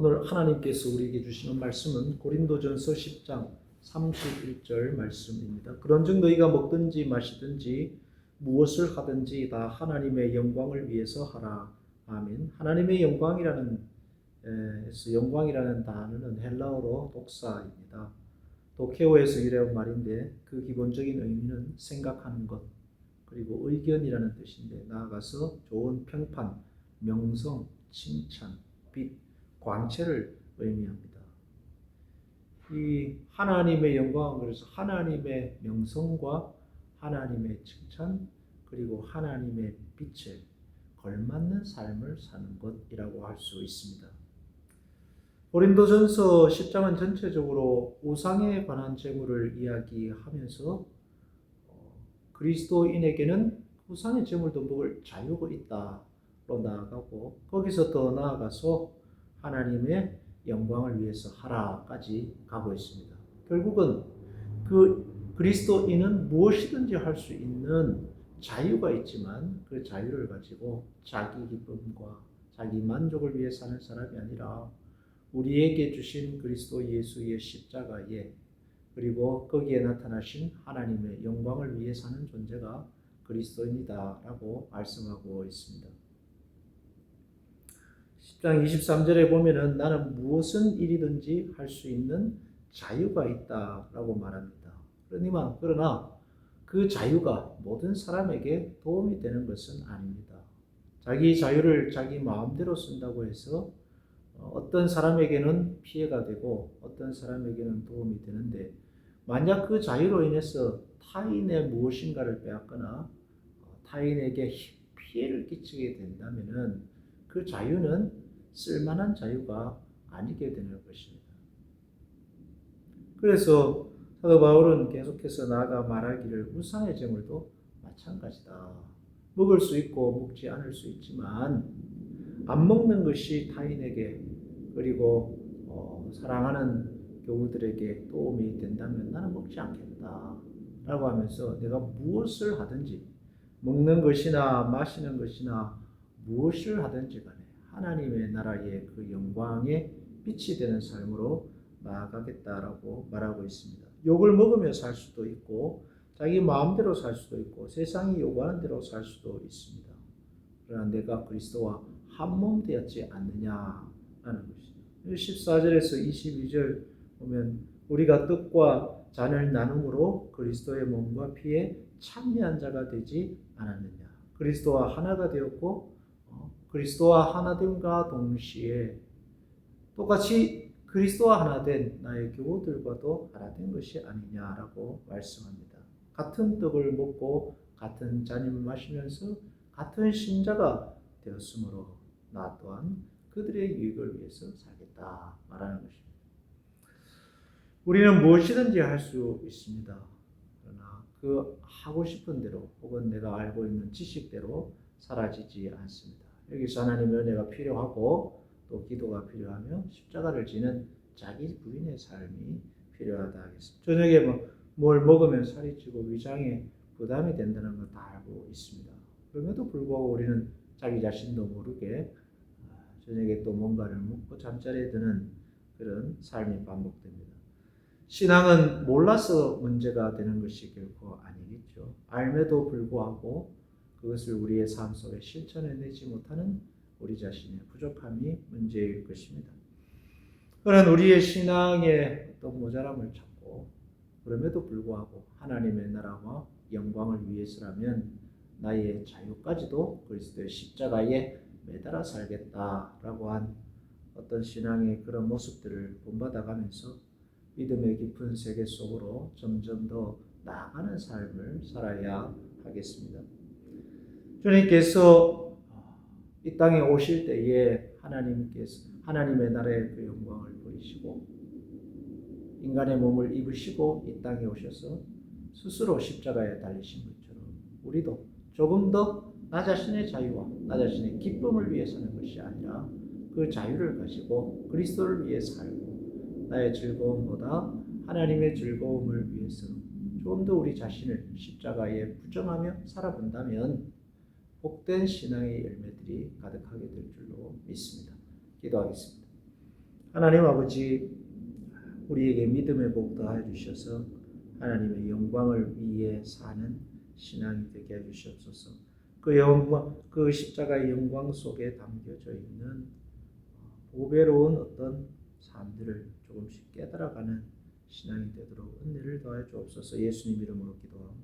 오늘 하나님께서 우리에게 주시는 말씀은 고린도전서 10장 31절 말씀입니다. 그런즉 너희가 먹든지 마시든지 무엇을 하든지 다 하나님의 영광을 위해서 하라. 아멘. 하나님의 영광이라는 단어는 헬라어로 독사입니다. 도케오에서 유래한 말인데 그 기본적인 의미는 생각하는 것, 그리고 의견이라는 뜻인데 나아가서 좋은 평판, 명성, 칭찬, 빛, 광채를 의미합니다. 이 하나님의 영광은 그래서 하나님의 명성과 하나님의 칭찬 그리고 하나님의 빛에 걸맞는 삶을 사는 것이라고 할 수 있습니다. 고린도전서 10장은 전체적으로 우상에 관한 제물을 이야기하면서 그리스도인에게는 우상의 제물도 먹을 자유가 있다로 나아가고 거기서 더 나아가서 하나님의 영광을 위해서 하라까지 가고 있습니다. 결국은 그 그리스도인은 무엇이든지 할 수 있는 자유가 있지만 그 자유를 가지고 자기 기쁨과 자기 만족을 위해 사는 사람이 아니라 우리에게 주신 그리스도 예수의 십자가에 그리고 거기에 나타나신 하나님의 영광을 위해 사는 존재가 그리스도인이다라고 말씀하고 있습니다. 10장 23절에 보면은 나는 무엇은 일이든지 할 수 있는 자유가 있다라고 말합니다. 그러나 그 자유가 모든 사람에게 도움이 되는 것은 아닙니다. 자기 자유를 자기 마음대로 쓴다고 해서 어떤 사람에게는 피해가 되고 어떤 사람에게는 도움이 되는데 만약 그 자유로 인해서 타인의 무엇인가를 빼앗거나 타인에게 피해를 끼치게 된다면은 그 자유는 쓸만한 자유가 아니게 되는 것입니다. 그래서 사도 바울은 계속해서 나아가 말하기를 우상의 제물도 마찬가지다. 먹을 수 있고 먹지 않을 수 있지만 안 먹는 것이 타인에게 그리고 사랑하는 교우들에게 도움이 된다면 나는 먹지 않겠다 라고 하면서 내가 무엇을 하든지 먹는 것이나 마시는 것이나 무엇을 하든지 간에 하나님의 나라의 그 영광에 빛이 되는 삶으로 나아가겠다라고 말하고 있습니다. 욕을 먹으며 살 수도 있고 자기 마음대로 살 수도 있고 세상이 요구하는 대로 살 수도 있습니다. 그러나 내가 그리스도와 한 몸 되었지 않느냐라는 것입니다. 14절에서 22절 보면 우리가 떡과 잔을 나눔으로 그리스도의 몸과 피에 참여한 자가 되지 않았느냐. 그리스도와 하나가 되었고 그리스도와 하나됨과 동시에 똑같이 그리스도와 하나 된 나의 교우들과도 하나 된 것이 아니냐라고 말씀합니다. 같은 떡을 먹고 같은 잔을 마시면서 같은 신자가 되었으므로 나 또한 그들의 유익을 위해서 살겠다 말하는 것입니다. 우리는 무엇이든지 할 수 있습니다. 그러나 그 하고 싶은 대로 혹은 내가 알고 있는 지식대로 사라지지 않습니다. 여기서 하나님의 은혜가 필요하고 또 기도가 필요하며 십자가를 지는 자기 부인의 삶이 필요하다 하겠습니다. 저녁에 뭘 먹으면 살이 찌고 위장에 부담이 된다는 걸 다 알고 있습니다. 그럼에도 불구하고 우리는 자기 자신도 모르게 저녁에 또 뭔가를 먹고 잠자리에 드는 그런 삶이 반복됩니다. 신앙은 몰라서 문제가 되는 것이 결코 아니겠죠. 알매도 불구하고 그것을 우리의 삶 속에 실천해내지 못하는 우리 자신의 부족함이 문제일 것입니다. 그런 우리의 신앙의 또 모자람을 찾고 그럼에도 불구하고 하나님의 나라와 영광을 위해서라면 나의 자유까지도 그리스도의 십자가에 매달아 살겠다라고 한 어떤 신앙의 그런 모습들을 본받아가면서 믿음의 깊은 세계 속으로 점점 더 나아가는 삶을 살아야 하겠습니다. 주님께서 이 땅에 오실 때에 하나님의 나라의 그 영광을 보이시고 인간의 몸을 입으시고 이 땅에 오셔서 스스로 십자가에 달리신 것처럼 우리도 조금 더 나 자신의 자유와 나 자신의 기쁨을 위해 사는 것이 아니라 그 자유를 가지고 그리스도를 위해 살고 나의 즐거움보다 하나님의 즐거움을 위해서 좀 더 우리 자신을 십자가에 부정하며 살아본다면 복된 신앙의 열매들이 가득하게 될 줄로 믿습니다. 기도하겠습니다. 하나님 아버지, 우리에게 믿음의 복 더하여 주셔서 하나님의 영광을 위해 사는 신앙이 되게 해 주시옵소서. 그 영광, 그 십자가의 영광 속에 담겨져 있는 보배로운 어떤 삶들을 조금씩 깨달아가는 신앙이 되도록 은혜를 더하여 주옵소서. 예수님 이름으로 기도합니다.